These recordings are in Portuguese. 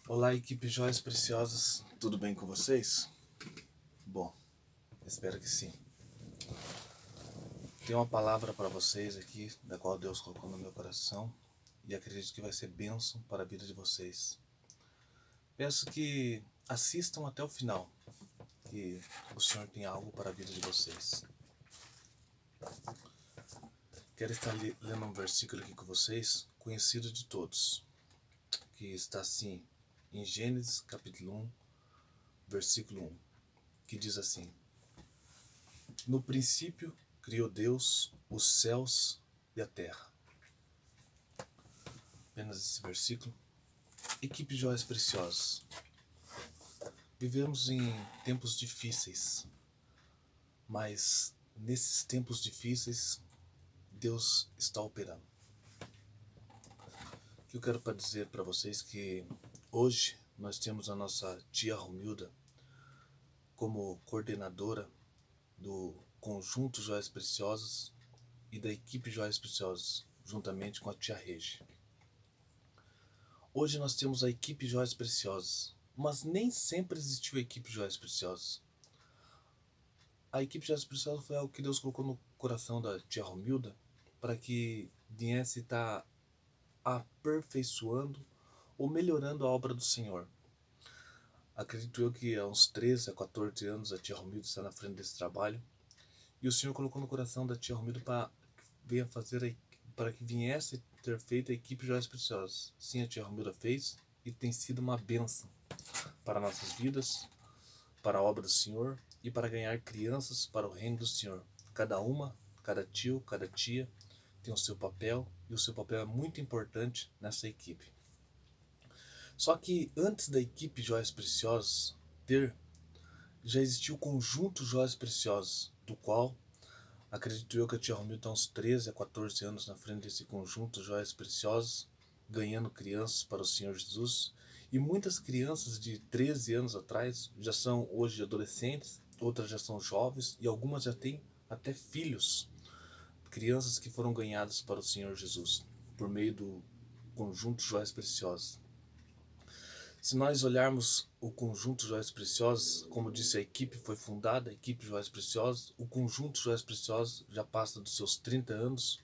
Olá, equipe Joias Preciosas, tudo bem com vocês? Bom, espero que sim. Tenho uma palavra para vocês aqui, da qual Deus colocou no meu coração, e acredito que vai ser bênção para a vida de vocês. Peço que assistam até o final, que o Senhor tem algo para a vida de vocês. Quero estar lendo um versículo aqui com vocês, conhecido de todos, que está assim, em Gênesis capítulo 1, versículo 1, que diz assim: No princípio criou Deus os céus e a terra. Apenas esse versículo. Equipe Joias Preciosas. Vivemos em tempos difíceis, mas nesses tempos difíceis, Deus está operando. O que eu quero dizer para vocês que hoje nós temos a nossa tia Romilda como coordenadora do Conjunto Joias Preciosas e da equipe Joias Preciosas, juntamente com a tia Regi. Hoje nós temos a equipe Joias Preciosas, mas nem sempre existiu a equipe Joias Preciosas. A equipe Joias Preciosas foi algo que Deus colocou no coração da tia Romilda para que viesse estar aperfeiçoando ou melhorando a obra do Senhor. Acredito eu que há uns 13 a 14 anos a tia Romilda está na frente desse trabalho e o Senhor colocou no coração da tia Romilda para que viesse ter feito a equipe Joias Preciosas. Sim, a tia Romilda fez e tem sido uma bênção para nossas vidas, para a obra do Senhor e para ganhar crianças para o reino do Senhor. Cada tio, cada tia tem o seu papel e o seu papel é muito importante nessa equipe. Só que antes da equipe Joias Preciosas já existiu o conjunto Joias Preciosas, do qual acredito eu que a tia Romilda está uns 13 a 14 anos na frente desse conjunto Joias Preciosas, ganhando crianças para o Senhor Jesus. E muitas crianças de 13 anos atrás já são hoje adolescentes, outras já são jovens e algumas já têm até filhos. Crianças que foram ganhadas para o Senhor Jesus por meio do conjunto Joias Preciosas. Se nós olharmos o conjunto Joias Preciosas, como disse, a equipe foi fundada, a equipe Joias Preciosas, o conjunto Joias Preciosas já passa dos seus 30 anos.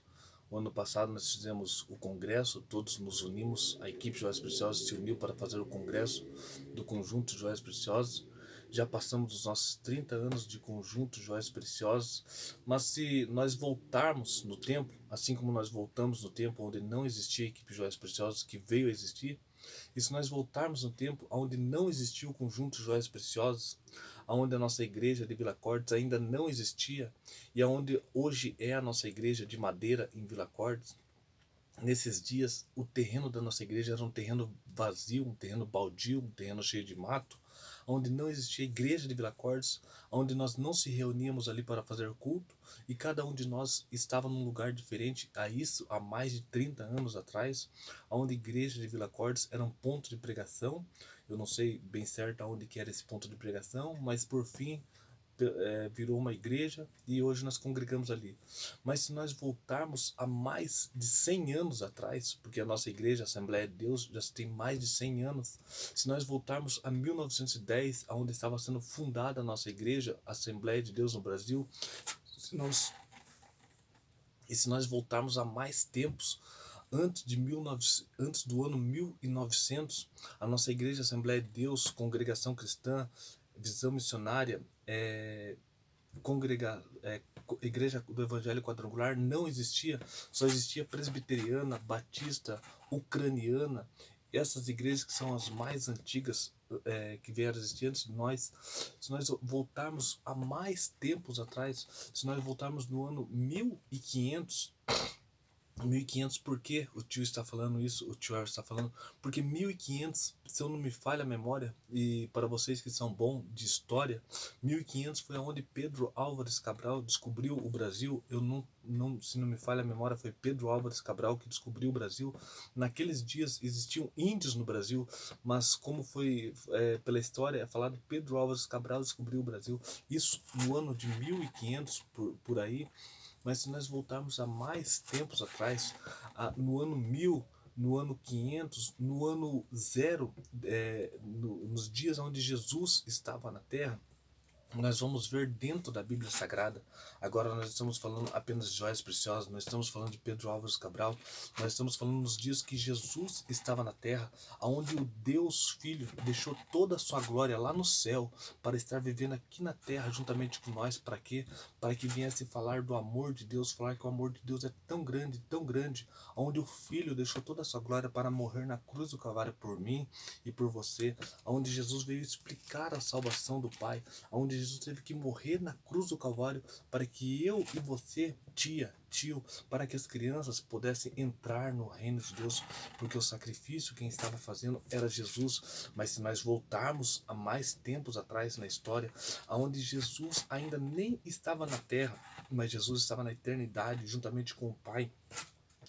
O ano passado nós fizemos o congresso, todos nos unimos, a equipe Joias Preciosas se uniu para fazer o congresso do conjunto Joias Preciosas. Já passamos dos nossos 30 anos de conjunto Joias Preciosas, mas se nós voltarmos no tempo, assim como nós voltamos no tempo onde não existia a equipe Joias Preciosas, que veio a existir, e se nós voltarmos no tempo onde não existiu o conjunto Joias Preciosas, onde a nossa igreja de Vila Cordes ainda não existia, e onde hoje é a nossa igreja de madeira em Vila Cordes, nesses dias o terreno da nossa igreja era um terreno vazio, um terreno baldio, um terreno cheio de mato, onde não existia igreja de Vila Cordes, onde nós não se reuníamos ali para fazer culto, e cada um de nós estava num lugar diferente, a isso há mais de 30 anos atrás, onde a igreja de Vila Cordes era um ponto de pregação. Eu não sei bem certo aonde que era esse ponto de pregação, mas por fim virou uma igreja e hoje nós congregamos ali. Mas se nós voltarmos a mais de 100 anos atrás, porque a nossa igreja, a Assembleia de Deus, já tem mais de 100 anos, se nós voltarmos a 1910, onde estava sendo fundada a nossa igreja, a Assembleia de Deus no Brasil, e se nós voltarmos a mais tempos, antes do ano 1900, a nossa igreja, Assembleia de Deus, Congregação Cristã, Visão Missionária, Igreja do Evangelho Quadrangular não existia, só existia presbiteriana, batista, ucraniana, essas igrejas que são as mais antigas que vieram a existir antes de nós. Se nós voltarmos a mais tempos atrás, se nós voltarmos no ano 1500, por que o tio está falando isso? O tio está falando porque 1500, se eu não me falha a memória, e para vocês que são bons de história, 1500 foi onde Pedro Álvares Cabral descobriu o Brasil. Se não me falha a memória, foi Pedro Álvares Cabral que descobriu o Brasil. Naqueles dias existiam índios no Brasil, mas como foi pela história é falado, Pedro Álvares Cabral descobriu o Brasil. Isso no ano de 1500 por aí. Mas se nós voltarmos a mais tempos atrás, no ano 1000, no ano 500, no ano zero, nos dias onde Jesus estava na Terra, nós vamos ver dentro da Bíblia Sagrada. Agora nós estamos falando apenas de joias preciosas, nós estamos falando de Pedro Álvares Cabral, nós estamos falando nos dias que Jesus estava na terra, onde o Deus Filho deixou toda a sua glória lá no céu para estar vivendo aqui na terra juntamente com nós. Para quê? Para que viesse falar do amor de Deus, falar que o amor de Deus é tão grande, onde o Filho deixou toda a sua glória para morrer na cruz do Calvário por mim e por você, onde Jesus veio explicar a salvação do Pai, onde Jesus teve que morrer na cruz do Calvário para que eu e você, tio, para que as crianças pudessem entrar no reino de Deus, porque o sacrifício quem estava fazendo era Jesus. Mas se nós voltarmos a mais tempos atrás na história, onde Jesus ainda nem estava na terra, mas Jesus estava na eternidade juntamente com o Pai.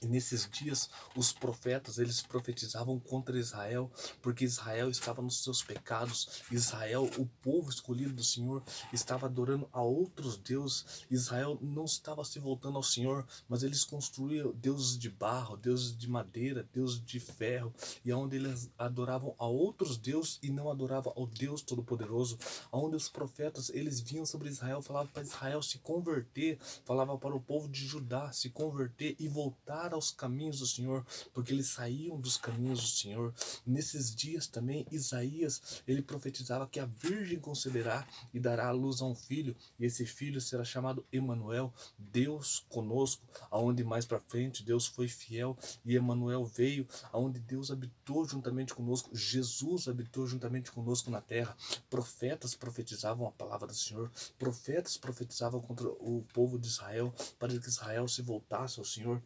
E nesses dias, os profetas, eles profetizavam contra Israel, porque Israel estava nos seus pecados. Israel, o povo escolhido do Senhor, estava adorando a outros deuses. Israel não estava se voltando ao Senhor, mas eles construíam deuses de barro, deuses de madeira, deuses de ferro, e onde eles adoravam a outros deuses e não adoravam ao Deus Todo-Poderoso. Onde os profetas, eles vinham sobre Israel, falavam para Israel se converter, falavam para o povo de Judá se converter e voltar aos caminhos do Senhor, porque eles saíam dos caminhos do Senhor. Nesses dias também, Isaías, ele profetizava que a virgem conceberá e dará à luz a um filho, e esse filho será chamado Emanuel, Deus conosco. Aonde mais para frente Deus foi fiel e Emanuel veio, aonde Deus habitou juntamente conosco, Jesus habitou juntamente conosco na terra. Profetas profetizavam a palavra do Senhor, profetas profetizavam contra o povo de Israel, para que Israel se voltasse ao Senhor.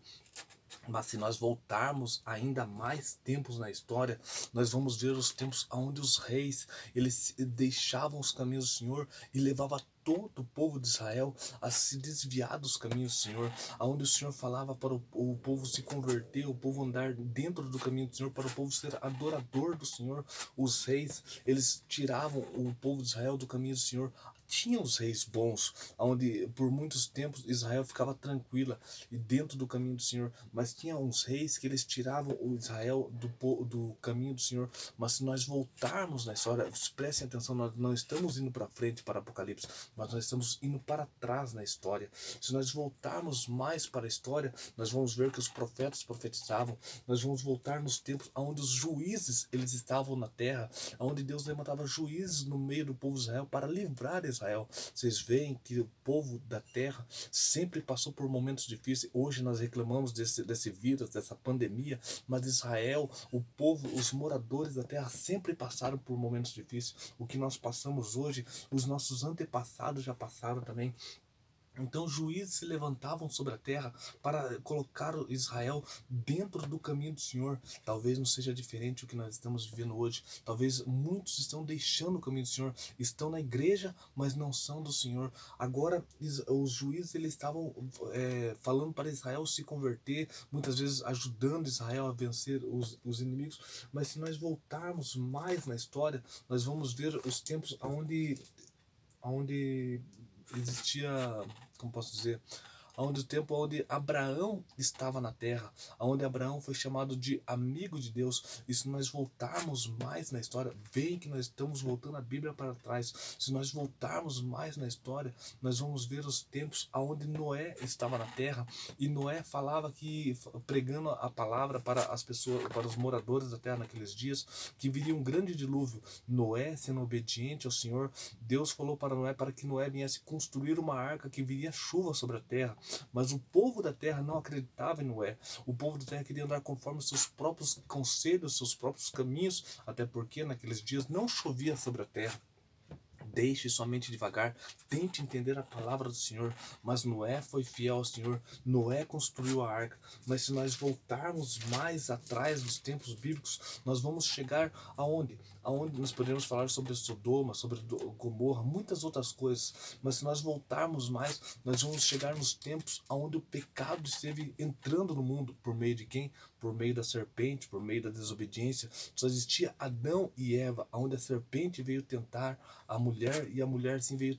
Mas se nós voltarmos ainda mais tempos na história, nós vamos ver os tempos onde os reis, eles deixavam os caminhos do Senhor e levavam todo o povo de Israel a se desviar dos caminhos do Senhor, aonde o Senhor falava para o povo se converter, o povo andar dentro do caminho do Senhor, para o povo ser adorador do Senhor. Os reis, eles tiravam o povo de Israel do caminho do Senhor. Tinha os reis bons, onde por muitos tempos Israel ficava tranquila e dentro do caminho do Senhor, mas tinha uns reis que eles tiravam o Israel do caminho do Senhor. Mas se nós voltarmos na história, prestem atenção, nós não estamos indo para frente para Apocalipse, mas nós estamos indo para trás na história. Se nós voltarmos mais para a história, nós vamos ver que os profetas profetizavam, nós vamos voltar nos tempos onde os juízes eles estavam na terra, onde Deus levantava juízes no meio do povo de Israel para livrar Israel. Vocês veem que o povo da terra sempre passou por momentos difíceis. Hoje nós reclamamos desse vírus, dessa pandemia, mas Israel, o povo, os moradores da terra sempre passaram por momentos difíceis. O que nós passamos hoje, os nossos antepassados já passaram também. Então juízes se levantavam sobre a terra para colocar Israel dentro do caminho do Senhor. Talvez não seja diferente o que nós estamos vivendo hoje. Talvez muitos estão deixando o caminho do Senhor, estão na igreja, mas não são do Senhor. Agora os juízes eles estavam falando para Israel se converter, muitas vezes ajudando Israel a vencer os inimigos. Mas se nós voltarmos mais na história, nós vamos ver os tempos onde existia, como posso dizer, onde o tempo onde Abraão estava na terra, onde Abraão foi chamado de amigo de Deus. E se nós voltarmos mais na história, veem que nós estamos voltando a Bíblia para trás. Se nós voltarmos mais na história, nós vamos ver os tempos onde Noé estava na terra, e Noé falava que, pregando a palavra para as pessoas, para os moradores da terra naqueles dias, que viria um grande dilúvio. Noé, sendo obediente ao Senhor, Deus falou para Noé para que Noé viesse construir uma arca, que viria chuva sobre a terra. Mas o povo da terra não acreditava em Noé. O povo da terra queria andar conforme os seus próprios conselhos, seus próprios caminhos, até porque naqueles dias não chovia sobre a terra. Deixe somente devagar, tente entender a palavra do Senhor. Mas Noé foi fiel ao Senhor, Noé construiu a arca. Mas se nós voltarmos mais atrás nos tempos bíblicos, nós vamos chegar aonde? Aonde nós podemos falar sobre Sodoma, sobre Gomorra, muitas outras coisas. Mas se nós voltarmos mais, nós vamos chegar nos tempos onde o pecado esteve entrando no mundo. Por meio de quem? Por meio da serpente, por meio da desobediência. Só existia Adão e Eva, onde a serpente veio tentar a mulher mulher, e a mulher sim veio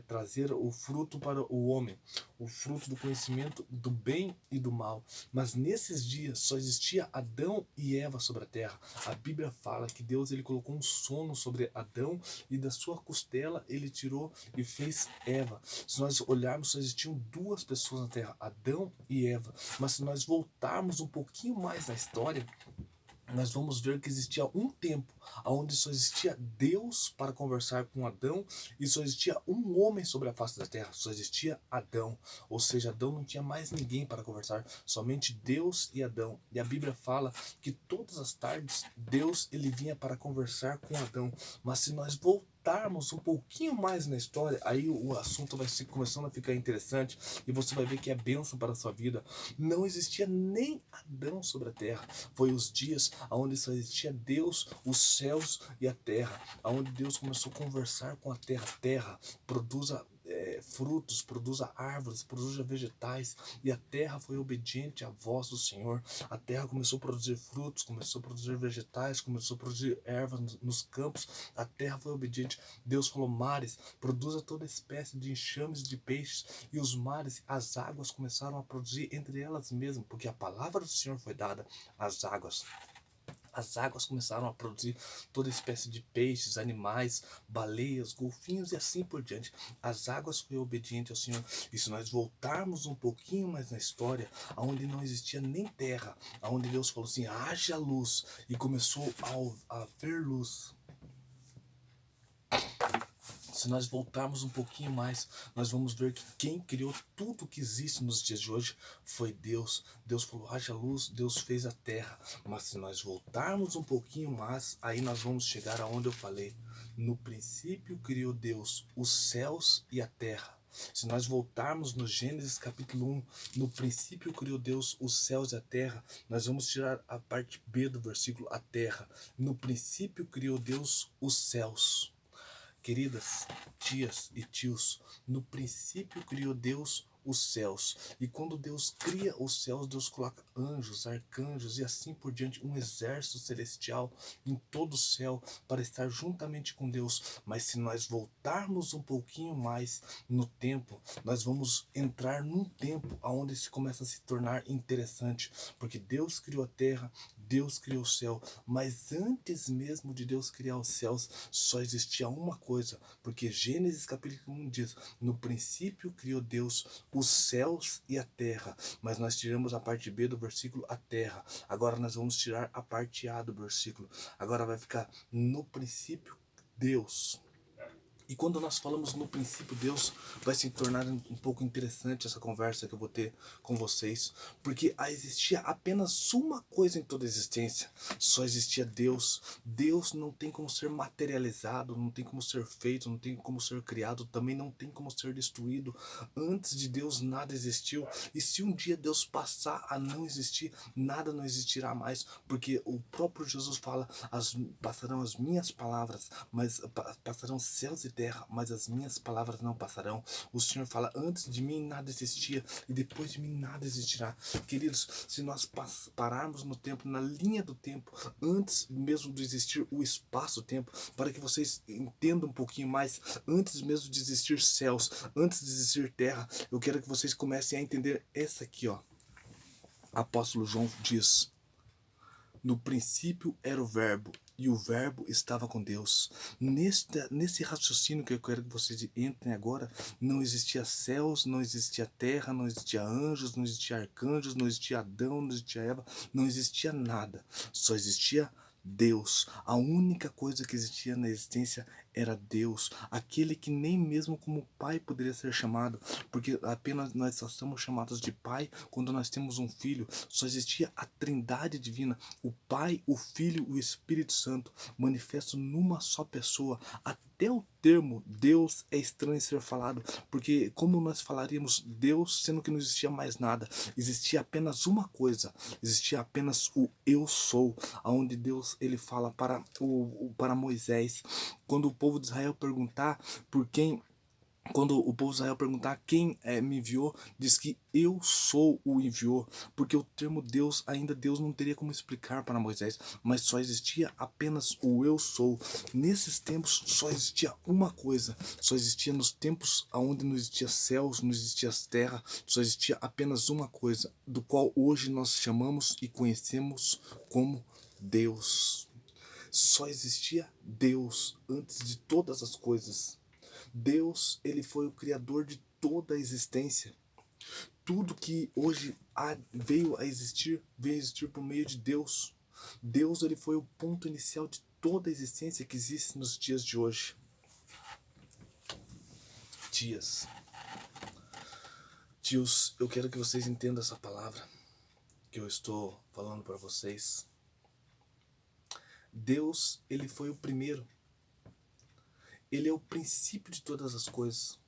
trazer o fruto para o homem, o fruto do conhecimento do bem e do mal. Mas nesses dias só existia Adão e Eva sobre a terra. A Bíblia fala que Deus ele colocou um sono sobre Adão e da sua costela ele tirou e fez Eva. Se nós olharmos, só existiam duas pessoas na terra, Adão e Eva. Mas se nós voltarmos um pouquinho mais na história, nós vamos ver que existia um tempo onde só existia Deus para conversar com Adão e só existia um homem sobre a face da terra, só existia Adão. Ou seja, Adão não tinha mais ninguém para conversar, somente Deus e Adão. E a Bíblia fala que todas as tardes Deus ele vinha para conversar com Adão. Mas se nós voltarmos um pouquinho mais na história, aí o assunto vai começando a ficar interessante e você vai ver que é bênção para a sua vida. Não existia nem Adão sobre a terra. Foi os dias onde só existia Deus, os céus e a terra, onde Deus começou a conversar com a terra. Terra, produza frutos, produza árvores, produza vegetais, e a terra foi obediente à voz do Senhor. A terra começou a produzir frutos, começou a produzir vegetais, começou a produzir ervas nos campos. A terra foi obediente. Deus falou: mares, produza toda espécie de enxames de peixes, e os mares, as águas começaram a produzir entre elas mesmas, porque a palavra do Senhor foi dada às águas. As águas começaram a produzir toda espécie de peixes, animais, baleias, golfinhos e assim por diante. As águas foi obediente ao Senhor. E se nós voltarmos um pouquinho mais na história, onde não existia nem terra, onde Deus falou assim: haja luz, e começou a haver luz. Se nós voltarmos um pouquinho mais, nós vamos ver que quem criou tudo que existe nos dias de hoje foi Deus. Deus falou: haja luz, Deus fez a terra. Mas se nós voltarmos um pouquinho mais, aí nós vamos chegar aonde eu falei. No princípio criou Deus os céus e a terra. Se nós voltarmos no Gênesis capítulo 1, no princípio criou Deus os céus e a terra, nós vamos tirar a parte B do versículo, a terra. No princípio criou Deus os céus. Queridas tias e tios, no princípio criou Deus os céus. E quando Deus cria os céus, Deus coloca anjos, arcanjos e assim por diante, um exército celestial em todo o céu para estar juntamente com Deus. Mas se nós voltarmos um pouquinho mais no tempo, nós vamos entrar num tempo onde se começa a se tornar interessante, porque Deus criou a terra, Deus criou o céu, mas antes mesmo de Deus criar os céus, só existia uma coisa, porque Gênesis capítulo 1 diz: no princípio criou Deus os céus e a terra. Mas nós tiramos a parte B do versículo, a terra. Agora nós vamos tirar a parte A do versículo. Agora vai ficar: no princípio Deus. E quando nós falamos no princípio Deus, vai se tornar um pouco interessante essa conversa que eu vou ter com vocês, porque existia apenas uma coisa em toda a existência, só existia Deus. Deus não tem como ser materializado, não tem como ser feito, não tem como ser criado, também não tem como ser destruído. Antes de Deus nada existiu, e se um dia Deus passar a não existir, nada não existirá mais, porque o próprio Jesus fala: passarão as minhas palavras, mas passarão céus e terra, mas as minhas palavras não passarão. O Senhor fala: antes de mim nada existia e depois de mim nada existirá. Queridos, se nós pararmos no tempo, na linha do tempo, antes mesmo de existir o espaço-tempo, para que vocês entendam um pouquinho mais, antes mesmo de existir céus, antes de existir terra, eu quero que vocês comecem a entender essa aqui, ó. Apóstolo João diz: no princípio era o verbo, e o verbo estava com Deus. Nesse raciocínio que eu quero que vocês entrem agora, não existia céus, não existia terra, não existia anjos, não existia arcanjos, não existia Adão, não existia Eva, não existia nada. Só existia Deus. A única coisa que existia na existência era Deus, aquele que nem mesmo como pai poderia ser chamado, porque apenas nós só somos chamados de pai quando nós temos um filho. Só existia a Trindade divina, o Pai, o Filho e o Espírito Santo, manifesto numa só pessoa. Até o termo Deus é estranho ser falado, porque como nós falaríamos Deus sendo que não existia mais nada? Existia apenas uma coisa, existia apenas o eu sou, onde Deus ele fala para Moisés, quando o povo de Israel perguntar por quem Quando o povo de Israel perguntar quem me enviou, diz que eu sou o enviou, porque o termo Deus, ainda Deus não teria como explicar para Moisés, mas só existia apenas o eu sou. Nesses tempos só existia uma coisa, só existia nos tempos onde não existia céus, não existia terra, só existia apenas uma coisa, do qual hoje nós chamamos e conhecemos como Deus. Só existia Deus antes de todas as coisas. Deus, ele foi o criador de toda a existência. Tudo que hoje veio a existir, veio a existir por meio de Deus. Deus, ele foi o ponto inicial de toda a existência que existe nos dias de hoje. Tios, eu quero que vocês entendam essa palavra que eu estou falando para vocês. Deus, ele foi o primeiro. Ele é o princípio de todas as coisas.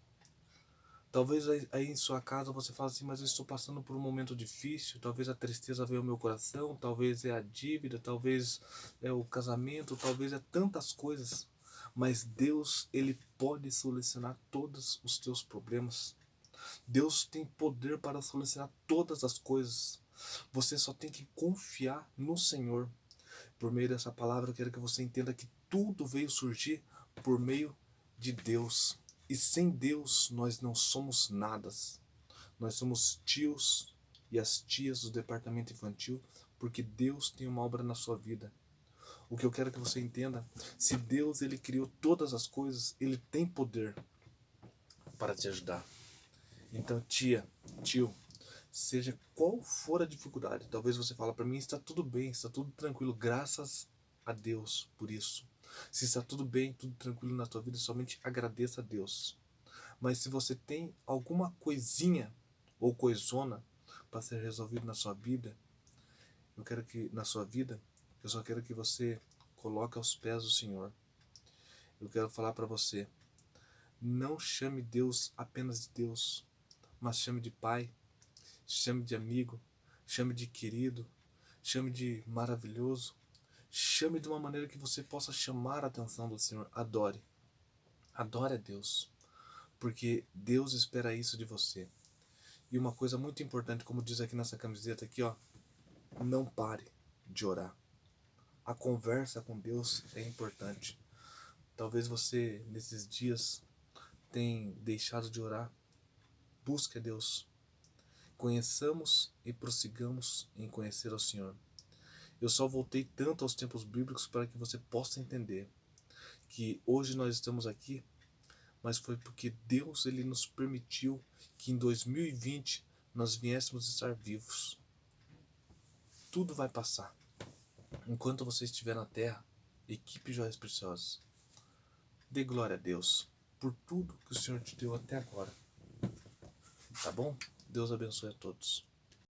Talvez aí em sua casa você fale assim, mas eu estou passando por um momento difícil, talvez a tristeza veio ao meu coração, talvez é a dívida, talvez é o casamento, talvez é tantas coisas. Mas Deus, ele pode solucionar todos os teus problemas. Deus tem poder para solucionar todas as coisas. Você só tem que confiar no Senhor. Por meio dessa palavra, eu quero que você entenda que tudo veio surgir por meio de Deus. E sem Deus nós não somos nada. Nós somos tios e as tias do departamento infantil, porque Deus tem uma obra na sua vida. O que eu quero que você entenda, se Deus ele criou todas as coisas, ele tem poder para te ajudar. Então, tia, tio, seja qual for a dificuldade, talvez você fale para mim, está tudo bem, está tudo tranquilo, graças a Deus por isso. Se está tudo bem, tudo tranquilo na tua vida, somente agradeça a Deus. Mas se você tem alguma coisinha ou coisona para ser resolvido na sua vida, eu só quero que você coloque aos pés do Senhor. Eu quero falar para você, não chame Deus apenas de Deus, mas chame de Pai, chame de amigo, chame de querido, chame de maravilhoso, chame de uma maneira que você possa chamar a atenção do Senhor. Adore a Deus, porque Deus espera isso de você. E uma coisa muito importante, como diz aqui nessa camiseta aqui, ó, não pare de orar. A conversa com Deus é importante. Talvez você nesses dias tenha deixado de orar. Busque a Deus. Conheçamos e prossigamos em conhecer ao Senhor. Eu só voltei tanto aos tempos bíblicos para que você possa entender que hoje nós estamos aqui, mas foi porque Deus ele nos permitiu que em 2020 nós viéssemos estar vivos. Tudo vai passar. Enquanto você estiver na terra, equipe Joias Preciosas, dê glória a Deus por tudo que o Senhor te deu até agora. Tá bom? Deus abençoe a todos.